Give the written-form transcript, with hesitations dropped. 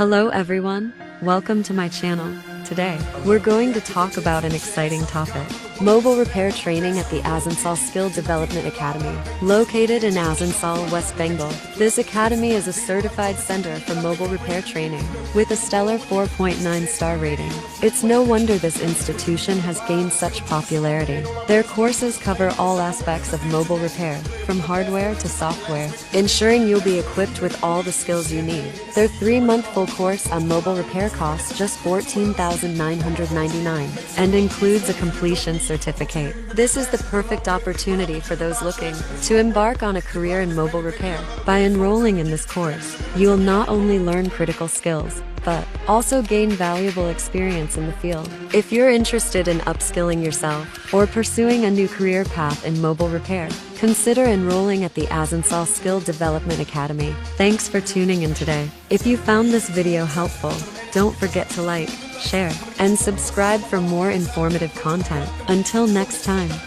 Hello everyone, welcome to my channel. Today, we're going to talk about an exciting topic. Mobile repair training at the Asansol Skill Development Academy. Located in Asansol, West Bengal, this academy is a certified center for mobile repair training, with a stellar 4.9-star rating. It's no wonder this institution has gained such popularity. Their courses cover all aspects of mobile repair, from hardware to software, ensuring you'll be equipped with all the skills you need. Their 3-month full course on mobile repair costs just $14,999 and includes a completion certificate. This is the perfect opportunity for those looking to embark on a career in mobile repair. By enrolling in this course, you'll not only learn critical skills, but also gain valuable experience in the field. If you're interested in upskilling yourself or pursuing a new career path in mobile repair, consider enrolling at the Asansol Skill Development Academy. Thanks for tuning in today. If you found this video helpful, don't forget to like, share, and subscribe for more informative content. Until next time.